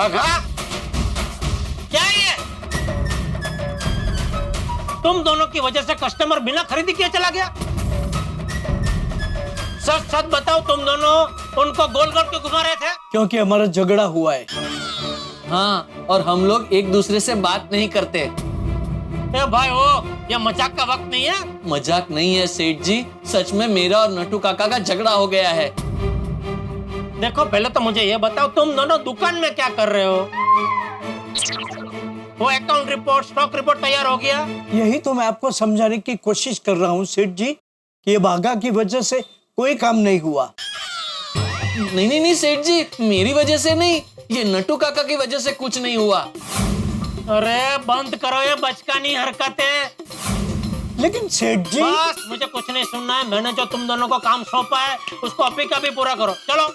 भगा? क्या ये? तुम दोनों की वजह से कस्टमर बिना खरीदी किए चला गया। सच सच बताओ, तुम दोनों उनको गोल गोल क्यों घुमा रहे थे? क्योंकि हमारा झगड़ा हुआ है। हाँ, और हम लोग एक दूसरे से बात नहीं करते। ए भाई, ये मजाक का वक्त नहीं है। मजाक नहीं है सेठ जी, सच में मेरा और नट्टू काका का झगड़ा हो गया है। देखो, पहले तो मुझे ये बताओ, तुम दोनों दुकान में क्या कर रहे हो? वो अकाउंट रिपोर्ट, स्टॉक रिपोर्ट तैयार हो गया? यही तो मैं आपको समझाने की कोशिश कर रहा हूँ सेठ जी कि ये भागा की वजह से कोई काम नहीं हुआ। नहीं सेठ जी, मेरी वजह से नहीं, ये नट्टू काका की वजह से कुछ नहीं हुआ। अरे बंद करो ये बचकानी हरकतें। लेकिन सेठ जी, बस, मुझे कुछ नहीं सुनना है। मैंने जो तुम दोनों को काम सौंपा है उसको अभी का भी पूरा करो। चलो।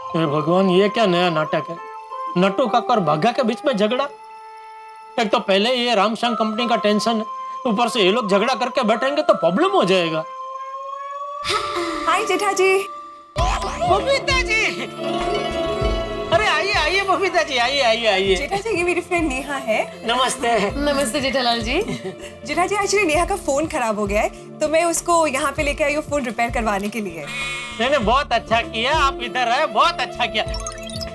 हे भगवान, ये क्या नया नाटक है? नट्टू काका और भागा के बीच में झगड़ा। एक तो पहले ये रामशंग कंपनी का टेंशन है, ऊपर से ये लोग झगड़ा करके बैठेंगे तो प्रॉब्लम हो जाएगा। हाय जेठा जी। बबीता जी, अरे आइए आइए बबीता जी, आइए आइए आइए। जेठा जी, ये मेरी फ्रेंड नेहा है। नमस्ते। नमस्ते जेठालाल जी। जेठा जी, एक्चुअली नेहा का फोन खराब हो गया है तो मैं उसको यहाँ पे लेके आई हूँ फोन रिपेयर करवाने के लिए। मैंने बहुत अच्छा किया, आप इधर है, बहुत अच्छा किया।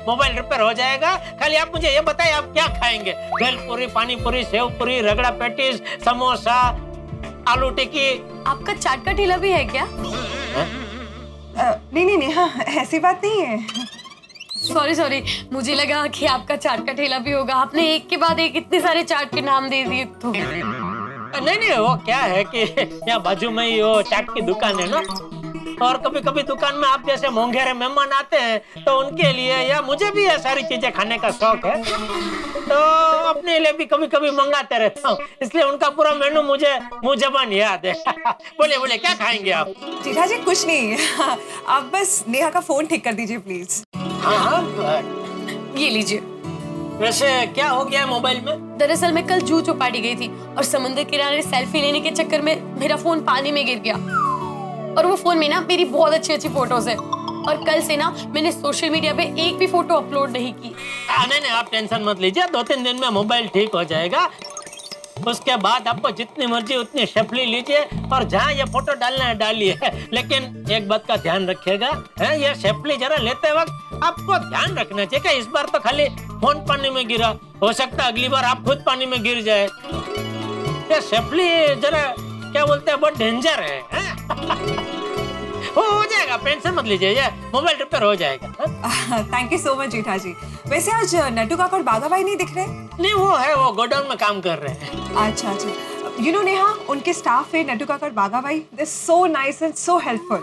मोबाइल रिपेयर हो जाएगा। खाली आप मुझे ये बताइए, आप क्या खाएंगे? भेलपूरी, पानी पूरी, सेव पूरी, रगड़ा पैटीज, समोसा, आलू टिक्की। आपका चाट का ठेला भी है क्या? नहीं नेहा, ऐसी बात नहीं है। सॉरी, मुझे लगा कि आपका चाट का ठेला भी होगा। आपने एक के बाद एक इतने सारे चाट के नाम दे दिए तो। नहीं, वो क्या है कि यहाँ बाजू में ही वो चाट की दुकान है ना, और कभी कभी दुकान में आप जैसे मोंघेरे मेहमान आते हैं तो उनके लिए या मुझे भी ये सारी चीजें खाने का शौक है, तो अपने लिए भी कभी कभी मंगाते रहता हूँ। इसलिए उनका पूरा मेनू मुझे मुंह जबान याद है। बोले क्या खाएंगे आप? जेठा जी कुछ नहीं, आप बस नेहा का फोन ठीक कर दीजिए प्लीज। हाँ, ये लीजिए। वैसे क्या हो गया है मोबाइल में? दरअसल मैं कल जूह चौपाटी गई थी और समुद्र किनारे सेल्फी लेने के चक्कर में मेरा फोन पानी में गिर गया, और वो फोन में ना मेरी बहुत अच्छी फोटोज है, और कल से ना मैंने सोशल मीडिया पे एक भी फोटो अपलोड नहीं की। नहीं, आप टेंशन मत लीजिए, 2-3 दिन में मोबाइल ठीक हो जाएगा। उसके बाद आपको जितनी मर्जी उतनी शेफली लीजिए और जहाँ ये फोटो डालना है डालिए। लेकिन एक बात का ध्यान रखिएगा, ये शेफली जरा लेते वक्त आपको ध्यान रखना चाहिए कि इस बार तो खाली फोन पानी में गिरा, हो सकता है अगली बार आप खुद पानी में गिर जाए। ये शेफली जरा क्या बोलते हैं, बहुत डेंजर है। हो जाएगा, टेंशन मत लीजिए, ये मोबाइल रिपेयर हो जाएगा। थैंक यू सो मच जेठा जी। वैसे आज नट्टू काका और बागा भाई नहीं दिख रहे? नहीं, वो गोडाउन में काम कर रहे हैं। अच्छा, यू नो नेहा, उनके स्टाफ है नट्टू काका और बागा भाई, they so nice and so helpful.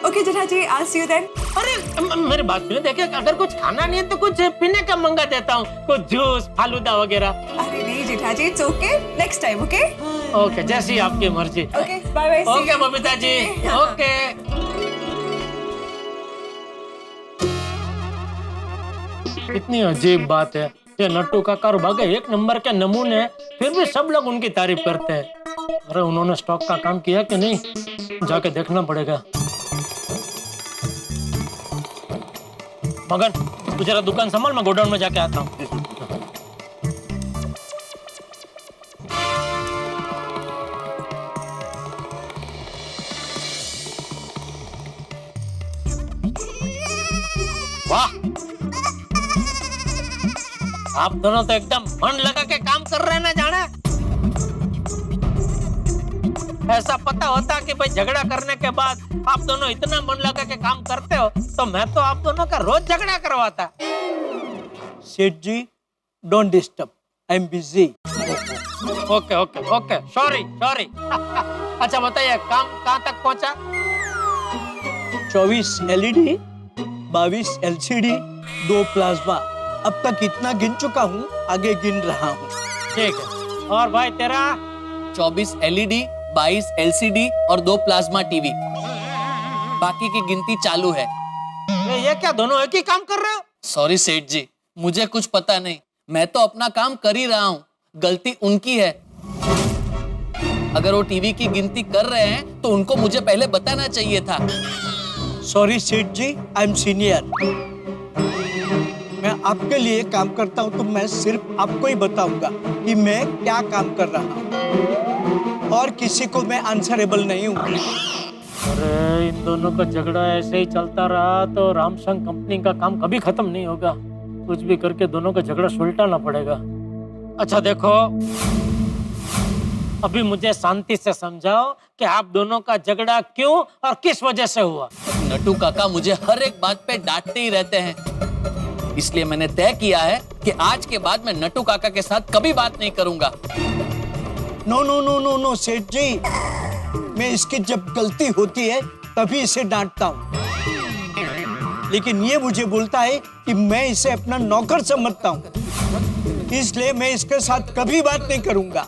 Okay Jetha ji, I see you then. अरे मेरी बात सुनिए, देखिए अगर कुछ खाना नहीं है तो कुछ पीने का मंगा देता हूँ, कुछ जूस, फालूदा वगैरह। अरे नहीं Jetha ji, it's okay, next time. Okay okay, जैसी आपकी मर्जी। Okay, bye bye. Okay Babita ji, okay. कितनी अजीब बात है, ये नट्टू काका और भागे एक नंबर के नमूने हैं, फिर भी सब लोग उनकी तारीफ करते हैं। अरे उन्होंने स्टॉक का काम किया कि नहीं, जाके देखना पड़ेगा। मगन, तू जरा दुकान संभाल, मैं गोडाउन में जाके आता हूँ। वाह, आप दोनों तो एकदम मन लगा के काम कर रहे हैं ना जाने। ऐसा पता होता कि भाई झगड़ा करने के बाद आप दोनों इतना मन लगा के काम करते हो तो मैं तो आप दोनों का रोज झगड़ा करवाता। सेठ जी, don't disturb, I am busy. Okay okay okay, sorry. अच्छा बताइए, काम कहाँ तक पहुँचा? 24 LED, 22 LCD, 2 प्लाज्मा। अब तक इतना गिन चुका हूँ, आगे गिन रहा हूँ। ठीक है। और भाई तेरा? 24 LED, 22 LCD और 2 प्लाज्मा टीवी। बाकी की गिनती चालू है। ये क्या दोनों एक ही काम कर रहे हो? सॉरी सेठ जी, मुझे कुछ पता नहीं, मैं तो अपना काम कर ही रहा हूँ, गलती उनकी है। अगर वो टीवी की गिनती कर रहे हैं तो उनको मुझे पहले बताना चाहिए था। सॉरी सेठ जी, आई एम सीनियर। मैं आपके लिए काम करता हूँ तो मैं सिर्फ आपको ही बताऊंगा कि मैं क्या काम कर रहा हूँ, और किसी को मैं आंसरेबल नहीं हूँ। अरे इन दोनों का झगड़ा ऐसे ही चलता रहा तो रामसंग कंपनी का काम कभी खत्म नहीं होगा। कुछ भी करके दोनों का झगड़ा सुलटाना पड़ेगा। अच्छा देखो, अभी मुझे शांति से समझाओ कि आप दोनों का झगड़ा क्यों और किस वजह से हुआ। नटू काका मुझे हर एक बात पे डांटते ही रहते हैं, इसलिए मैंने तय किया है कि आज के बाद मैं नटू काका के साथ कभी बात नहीं करूंगा। No no no no no Seth ji, मैं इसकी जब गलती होती है तभी इसे डांटता हूँ, लेकिन ये मुझे बोलता है कि मैं इसे अपना नौकर समझता हूँ, इसलिए मैं इसके साथ कभी बात नहीं करूंगा।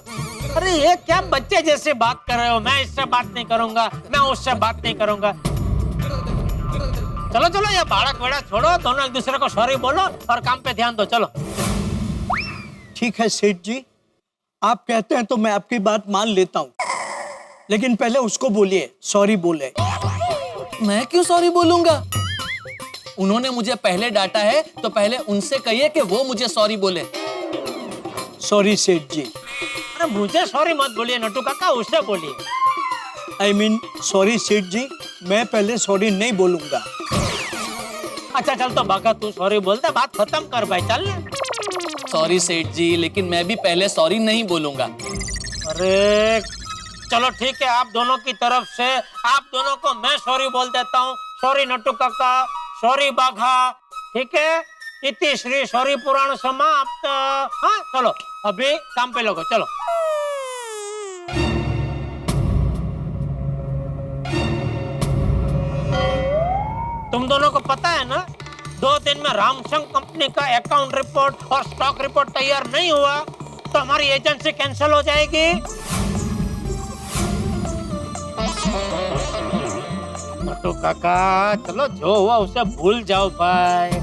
अरे ये क्या बच्चे जैसे बात कर रहे हो? मैं इससे बात नहीं करूंगा, मैं उससे बात नहीं करूंगा। चलो चलो, ये बाड़क वेड़ा छोड़ो, दोनों एक दूसरे को सॉरी बोलो और काम पे ध्यान दो। चलो ठीक है सेठ जी, आप कहते हैं तो मैं आपकी बात मान लेता हूँ, लेकिन पहले उसको बोलिए सॉरी बोले। मैं क्यों सॉरी बोलूंगा? उन्होंने मुझे पहले डांटा है तो पहले उनसे कहिए कि वो मुझे सॉरी बोले। सॉरी सेठ जी। अरे मुझे सॉरी मत बोलिए नटू काका, उससे बोलिए। आई मीन सॉरी सेठ जी, मैं पहले सॉरी नहीं बोलूंगा। अच्छा चल तो बाका तू सॉरी बोलता, बात खत्म कर भाई, चल। सॉरी सेठ जी, लेकिन मैं भी पहले सॉरी नहीं बोलूंगा। अरे चलो ठीक है, आप दोनों की तरफ से आप दोनों को मैं सॉरी बोल देता हूँ। सॉरी नटू काका, सॉरी बाघा, ठीक है। इति श्री सॉरी पुराण समाप्त। हाँ चलो अभी काम पे लगो, चलो। तुम दोनों को पता है ना, 2 दिन में रामसंग कंपनी का अकाउंट रिपोर्ट और स्टॉक रिपोर्ट तैयार नहीं हुआ तो हमारी एजेंसी कैंसिल हो जाएगी। नटू काका चलो, जो हुआ उसे भूल जाओ भाई।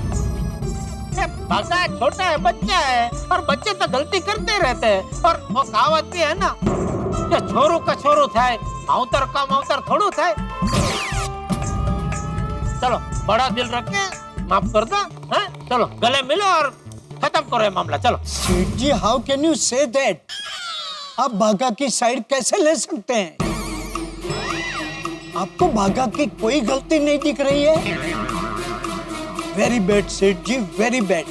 बाका छोटा है, बच्चा है, और बच्चे तो गलती करते रहते हैं। और वो कहावत भी है ना कि छोरू का छोरू थाय, मावतर का मावतर थोड़ू थाय। चलो बड़ा दिल रख के माफ कर दो, हैं? चलो गले मिलो और खत्म करो ये मामला, चलो। Seth ji, how can you say that? आप भागा की साइड कैसे ले सकते हैं? आपको भागा की कोई गलती नहीं दिख रही है? वेरी बैड सेठ जी, वेरी बैड।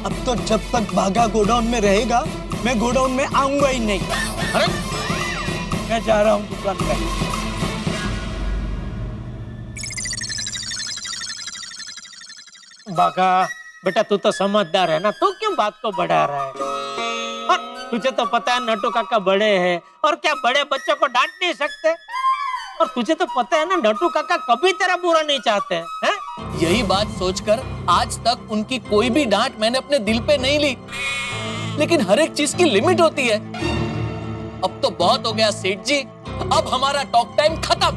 अब तो जब तक भागा गोडाउन में रहेगा, मैं गोडाउन में आऊंगा ही नहीं। अरे मैं जा रहा हूँ दुकान पे। बाका बेटा, तू तो समझदार है ना, तू क्यों बात को बढ़ा रहा है? और तुझे तो पता है नटू काका बड़े हैं, और क्या बड़े बच्चों को डांट नहीं सकते? और तुझे तो पता है ना नटू काका कभी तेरा बुरा नहीं चाहते हैं? यही बात सोचकर आज तक उनकी कोई भी डांट मैंने अपने दिल पे नहीं ली, लेकिन हर एक चीज की लिमिट होती है। अब तो बहुत हो गया सेठ जी, अब हमारा टॉक टाइम खत्म।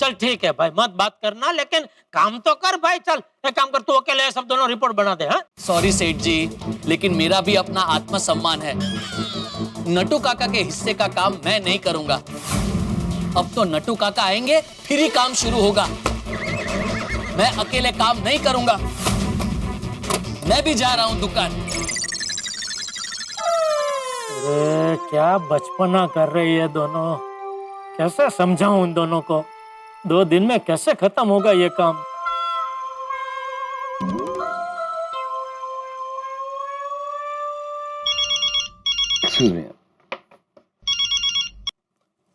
चल ठीक है भाई, मत बात करना, लेकिन काम तो कर भाई। चल एक काम कर, तू अकेले सब दोनों रिपोर्ट बना दे। हाँ सॉरी सेठ जी, लेकिन मेरा भी अपना आत्मसम्मान है। नटू काका के हिस्से का काम मैं नहीं करूंगा। अब तो नटू काका आएंगे फिर ही काम शुरू होगा। मैं अकेले काम नहीं करूंगा। मैं भी जा रहा हूं दुकान। अरे क्या बचपना कर रही है दोनों, कैसे समझाऊं उन दोनों को? 2 दिन में कैसे खत्म होगा ये काम?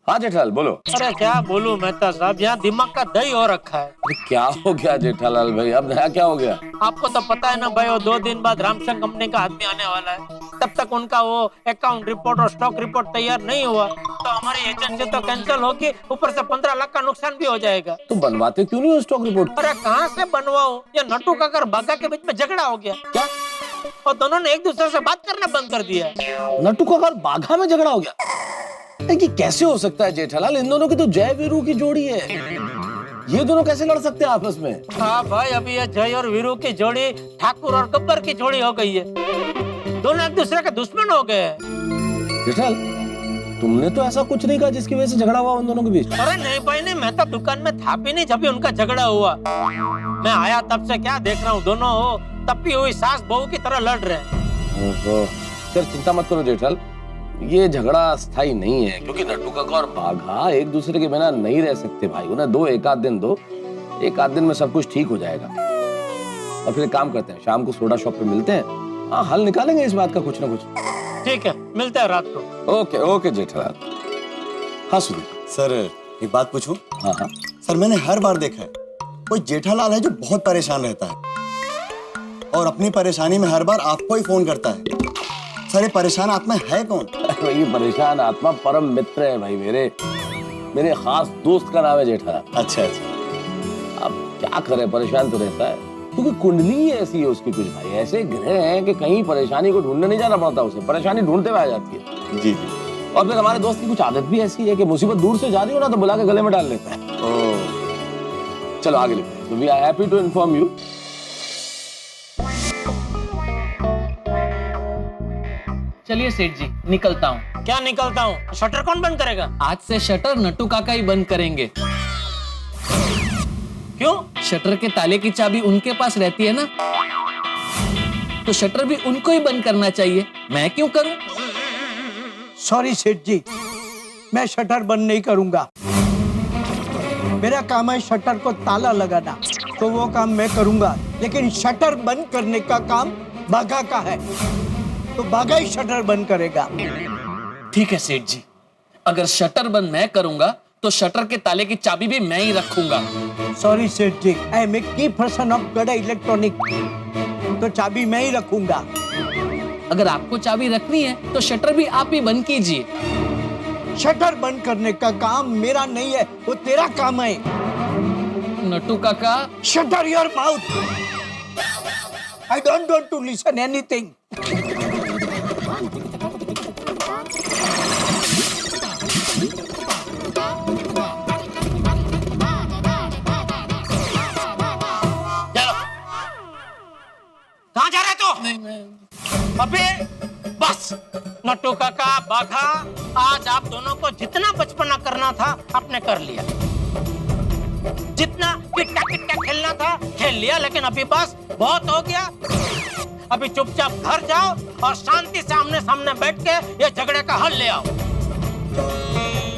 हाँ जेठालाल बोलो। अरे क्या बोलूं मेहता साहब, यहाँ दिमाग का दही हो रखा है। अरे क्या हो गया जेठालाल भाई, अब नया क्या हो गया? आपको तो पता है ना भाई, वो 2 दिन बाद रामसंग कंपनी का आदमी आने वाला है। तब तक उनका वो अकाउंट रिपोर्ट और स्टॉक रिपोर्ट तैयार नहीं हुआ तो हमारी एजेंसी तो कैंसिल होगी, ऊपर से 15 लाख का नुकसान भी हो जाएगा। तो बनवाते क्यों नहीं हो स्टॉक रिपोर्ट? अरे कहाँ से बनवाऊं, ये नटू काका और बागा के बीच में झगड़ा हो गया क्या, और दोनों ने एक दूसरे से बात करना बंद कर दिया। नट्टू काका और बाघा में झगड़ा हो गया? ये कैसे हो सकता है जेठालाल? इन दोनों की तो जय वीरू की जोड़ी है। ये दोनों कैसे लड़ सकते हैं आपस में? हाँ भाई, अभी ये जय और वीरू की जोड़ी ठाकुर और गब्बर की जोड़ी हो गई है। दोनों एक दूसरे के दुश्मन हो गए हैं। जेठल, तुमने तो ऐसा कुछ नहीं कहा जिसकी वजह से झगड़ा हुआ उन दोनों के बीच। अरे नहीं भाई नहीं, मैं तो दुकान में था भी नहीं जब भी उनका झगड़ा हुआ। मैं आया तब से क्या देख रहा हूँ, दोनों हो तपी हुई सास बहू की तरह लड़ रहे हैं। ओहो, सर चिंता मत करो जेठल, ये झगड़ा स्थायी नहीं है, क्योंकि नट्टू काका और बाघा एक दूसरे के बिना नहीं रह सकते भाई। उन्हें दो, एक आध दिन दो, एक आध दिन में सब कुछ ठीक हो जाएगा। और फिर एक काम करते हैं, शाम को सोडा शॉप पे मिलते हैं, हाँ हल निकालेंगे इस बात का कुछ ना कुछ। ठीक है, मिलते हैं रात को। Okay okay Jethalal. हाँ सुधीर। सर एक बात पूछूं? हाँ हाँ। सर मैंने हर बार देखा है कोई जेठालाल है जो बहुत परेशान रहता है और अपनी परेशानी में हर बार आपको ही फोन करता है। सर ये परेशान आत्मा है कौन? ये परेशान आत्मा परम मित्र है भाई, मेरे खास दोस्त का नाम है जेठालाल। अच्छा अच्छा। अब क्या करे, परेशान तो रहता है, क्योंकि कुंडली ही ऐसी है उसकी कुछ भाई, ऐसे ग्रह हैं कि कहीं परेशानी को ढूंढने नहीं जाना पड़ता, उसे परेशानी ढूंढते हुए आ जाती है। जी। और फिर हमारे दोस्त की कुछ आदत भी ऐसी है कि मुसीबत दूर से जा रही हो ना तो बुला के गले में डाल लेता है। चलो आगे लिखते हैं। We are happy to inform you. चलिए सेठ जी, निकलता हूँ। क्या निकलता हूँ? शटर कौन बंद करेगा? आज से शटर नट्टू काका ही बंद करेंगे। क्यों? शटर के ताले की चाबी उनके पास रहती है ना, तो शटर भी उनको ही बंद करना चाहिए, मैं क्यों करूं? सॉरी सेठ जी, मैं शटर बंद नहीं करूंगा। मेरा काम है शटर को ताला लगाना, तो वो काम मैं करूंगा, लेकिन शटर बंद करने का काम बाघा का है, तो बाघा ही शटर बंद करेगा। ठीक है सेठ जी, अगर शटर बंद मैं करूंगा तो शटर के ताले की चाबी भी मैं ही रखूंगा। सॉरी सेठ जी, आई एम ए की पर्सन ऑफ गड़ा इलेक्ट्रॉनिक, तो चाबी मैं ही रखूंगा। अगर आपको चाबी रखनी है तो शटर भी आप ही बंद कीजिए। शटर बंद करने का काम मेरा नहीं है, वो तेरा काम है। Nattu Kaka, shutter your mouth, I don't want to listen anything. कहाँ जा रहे तू? अबे बस, नट्टू काका, बाघा, आज आप दोनों को जितना बचपना करना था आपने कर लिया, जितना किट्टा किट्टा खेलना था खेल लिया, लेकिन अभी बस बहुत हो गया। अभी चुपचाप घर जाओ और शांति से आमने सामने बैठ के ये झगड़े का हल ले आओ,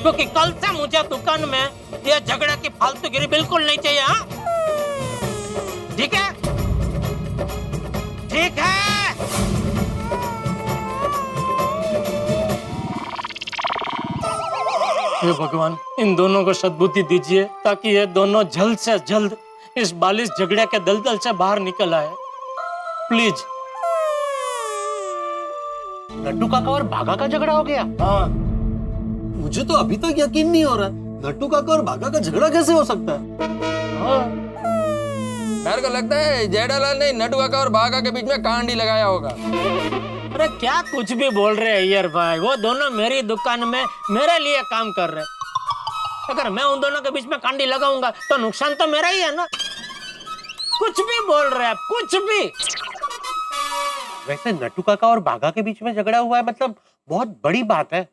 क्योंकि कल से मुझे दुकान में ये झगड़े की फालतूगिरी बिल्कुल नहीं चाहिए। हाँ, ठीक है? ठीक है। हे भगवान, इन दोनों को सद्बुद्धि दीजिए ताकि ये दोनों जल्द से जल्द इस बालिश झगड़े के दलदल से बाहर निकल आए, प्लीज। नट्टू काका और बाघा का झगड़ा हो गया? हाँ, मुझे तो अभी तक यकीन नहीं हो रहा, नट्टू काका और बाघा का झगड़ा कैसे हो सकता है? हाँ। मेरे को लगता है जेठालाल ने नट्टू काका और बाघा के बीच में कांडी लगाया होगा। अरे क्या कुछ भी बोल रहे हैं यार भाई, वो दोनों मेरी दुकान में मेरे लिए काम कर रहे हैं। अगर मैं उन दोनों के बीच में कांडी लगाऊंगा तो नुकसान तो मेरा ही है ना। कुछ भी बोल रहे हैं, कुछ भी। वैसे नट्टू काका और बाघा के बीच में झगड़ा हुआ है, मतलब बहुत बड़ी बात है।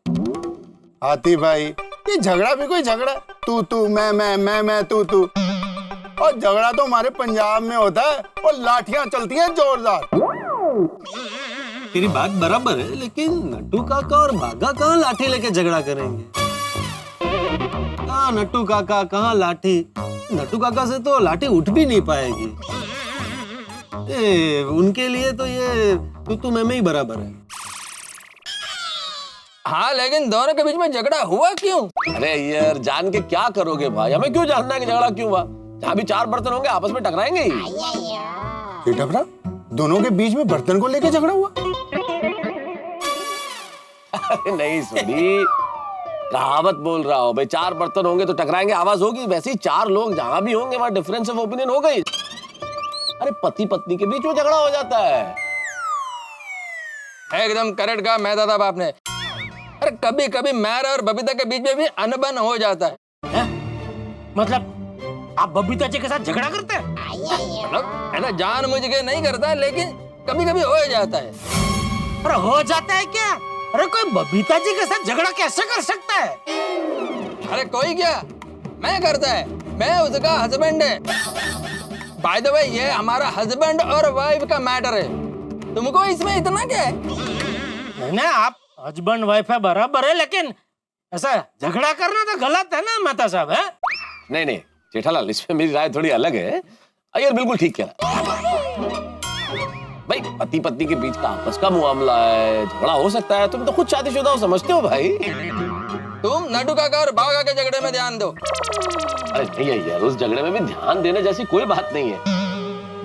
हाथी भाई, ये झगड़ा भी कोई झगड़ा? तू मैं तू। और झगड़ा तो हमारे पंजाब में होता है और लाठियां चलती हैं जोरदार। तेरी बात बराबर है, लेकिन नट्टू काका और बाघा कहाँ लाठी लेके झगड़ा करेंगे? कहाँ नट्टू काका, कहाँ लाठी? नट्टू काका से तो लाठी उठ भी नहीं पाएगी। उनके लिए तो ये तू मैं ही बराबर है। हाँ, लेकिन दोनों के बीच में झगड़ा हुआ क्यों? अरे यार, जान के क्या करोगे भाई, हमें क्यों जानना है कि झगड़ा क्यों हुआ? जहाँ भी चार बर्तन होंगे आपस में टकराएंगे ही। बेटा, दोनों के बीच में बर्तन को लेकर झगड़ा हुआ? अरे नहीं सुनी, कहावत बोल रहा हो भाई, चार बर्तन होंगे तो टकराएंगे, आवाज होगी। वैसे ही चार लोग जहां भी होंगे वहां डिफरेंस ऑफ ओपिनियन हो गई। अरे पति पत्नी के बीच में झगड़ा हो जाता है। एकदम करेक्ट कहा मैं दादा बाप ने। अरे कभी कभी मेरा और बबीता के बीच में भी अनबन हो जाता है। मतलब आप बबीता जी के साथ झगड़ा करते हैं? मतलब ऐसा जानबूझ के नहीं करता, लेकिन कभी कभी हो जाता है। अरे हो जाता है क्या? अरे कोई बबीता जी के साथ झगड़ा कैसे कर सकता है? अरे कोई क्या, मैं करता है, मैं उसका हस्बैंड है। बाय द वे ये हमारा हस्बैंड और वाइफ का मैटर है, तुमको इसमें इतना क्या है? नहीं, आप हस्बैंड वाइफ है बराबर है, लेकिन ऐसा झगड़ा करना तो गलत है ना मेहता साहब, है? नहीं नहीं जेठालाल, इसमें मेरी राय थोड़ी अलग है। अय्यर बिल्कुल ठीक कह रहा है भाई, पति पत्नी के बीच का आपस का मामला है, झगड़ा हो सकता है। तुम तो खुद शादीशुदा हो, समझते हो भाई। तुम नटू काका और बागा के झगड़े में ध्यान दो। अरे नहीं यार, उस झगड़े में भी ध्यान देने जैसी कोई बात नहीं है।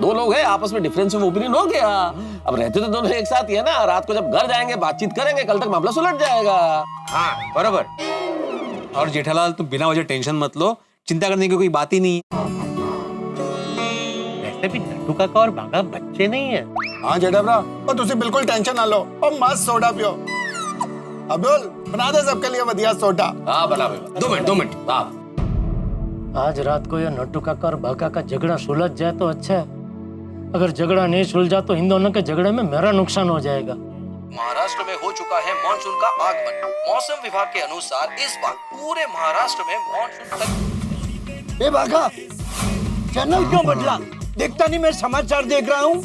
दो लोग हैं, आपस में डिफरेंस ऑफ ओपिनियन हो गया, अब रहते तो दोनों एक साथ ही है ना। रात को जब घर जाएंगे बातचीत करेंगे, कल तक मामला सुलझ जाएगा। हाँ बराबर। और जेठालाल तुम बिना वजह टेंशन मत लो, चिंता करने की कोई बात ही नहीं है। वैसे भी नट्टू काका और बागा बच्चे नहीं है। हाँ जेठाभरा, और तुसी बिल्कुल टेंशन ना लो और मस्त सोडा पियो। अब्दुल बना दे सबके लिए बढ़िया सोडा। हाँ बना भाई, 2 मिनट आप। आज रात को ये नट्टू काका और बागा का झगड़ा सुलझ जाए तो अच्छा है। अगर झगड़ा नहीं सुलझा तो इन दोनों के झगड़े में मेरा नुकसान हो जाएगा। महाराष्ट्र में हो चुका है मानसून का आगमन। मौसम विभाग के अनुसार इस बार पूरे महाराष्ट्र में मानसून तक। ए बागा, चैनल क्यों बदला? देखता नहीं मैं समाचार देख रहा हूँ।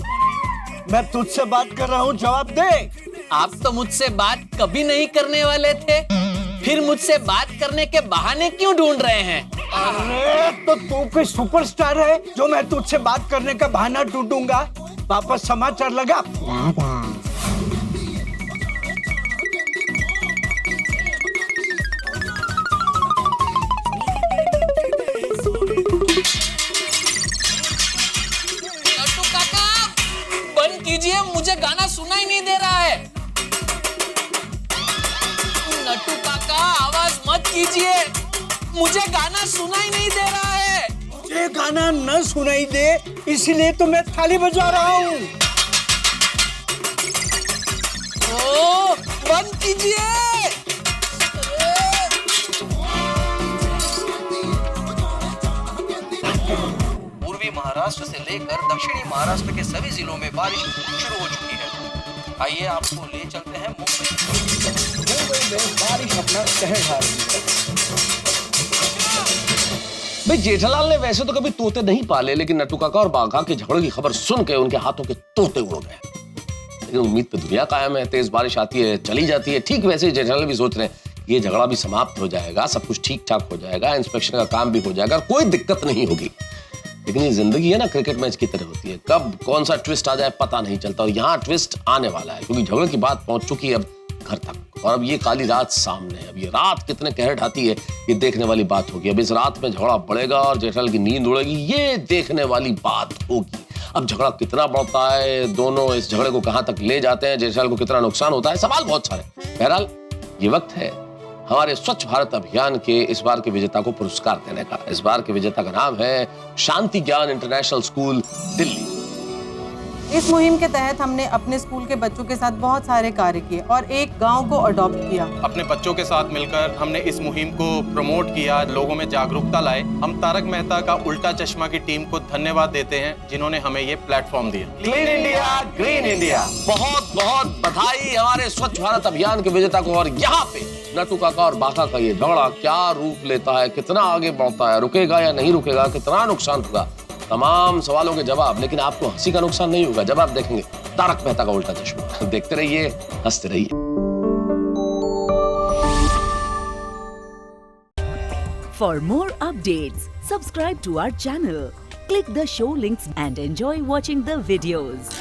मैं तुझसे बात कर रहा हूँ, जवाब दे। आप तो मुझसे बात कभी नहीं करने वाले थे, फिर मुझसे बात करने के बहाने क्यों ढूंढ रहे हैं? अरे तो तू कोई सुपरस्टार है जो मैं तुझसे बात करने का बहाना ढूंढूंगा? वापस समाचार लगा। नट्टू काका बंद कीजिए, मुझे गाना सुनाई नहीं दे रहा है। नट्टू काका आवाज मत कीजिए, मुझे गाना सुनाई नहीं दे रहा है। मुझे गाना न सुनाई दे इसलिए तो मैं थाली बजा रहा हूँ। ओ, बंद कीजिए। पूर्वी महाराष्ट्र से लेकर दक्षिणी महाराष्ट्र के सभी जिलों में बारिश शुरू हो चुकी है। आइए आपको ले चलते हैं मुंबई में बारिश अपना कहर ढा रही है। भाई जेठालाल ने वैसे तो कभी तोते नहीं पाले, लेकिन नट्टू काका और बाघा के झगड़े की खबर सुन के उनके हाथों के तोते उड़ गए। लेकिन उम्मीद पे दुनिया कायम है, तेज बारिश आती है चली जाती है। ठीक वैसे ही जेठालाल भी सोच रहे हैं ये झगड़ा भी समाप्त हो जाएगा, सब कुछ ठीक ठाक हो जाएगा, इंस्पेक्शन का काम भी हो जाएगा, कोई दिक्कत नहीं होगी। लेकिन ये जिंदगी है ना, क्रिकेट मैच की तरह होती है, कब कौन सा ट्विस्ट आ जाए पता नहीं चलता। और यहाँ ट्विस्ट आने वाला है, क्योंकि झगड़े की बात पहुंच चुकी है अब घर तक, और अब ये काली रात सामने है। अब ये रात कितने कहर ढाती है ये देखने वाली बात होगी। अब इस रात में झगड़ा बढ़ेगा और जेठालाल की नींद उड़ेगी, ये देखने वाली बात होगी। अब झगड़ा कितना बढ़ता है, दोनों इस झगड़े को कहां तक ले जाते हैं, जेठालाल को कितना नुकसान होता है, सवाल बहुत सारे। बहरहाल ये वक्त है हमारे स्वच्छ भारत अभियान के इस बार के विजेता को पुरस्कार देने का। इस बार के विजेता का नाम है शांति ज्ञान इंटरनेशनल स्कूल दिल्ली। इस मुहिम के तहत हमने अपने स्कूल के बच्चों के साथ बहुत सारे कार्य किए और एक गांव को अडॉप्ट किया। अपने बच्चों के साथ मिलकर हमने इस मुहिम को प्रमोट किया, लोगों में जागरूकता लाए। हम तारक मेहता का उल्टा चश्मा की टीम को धन्यवाद देते हैं जिन्होंने हमें ये प्लेटफॉर्म दिया। Clean India, green India. बहुत बहुत बधाई हमारे स्वच्छ भारत अभियान के विजेता को। और यहाँ पे नट्टू काका और बाघा का ये झगड़ा क्या रूप लेता है, कितना आगे बढ़ता है, रुकेगा या नहीं रुकेगा, कितना नुकसान होगा, तमाम सवालों के जवाब। लेकिन आपको हंसी का नुकसान नहीं होगा जब आप देखेंगे तारक मेहता का उल्टा चश्मा। देखते रहिए, हंसते रहिए। For more updates, subscribe to our channel, click the show links and enjoy watching the videos.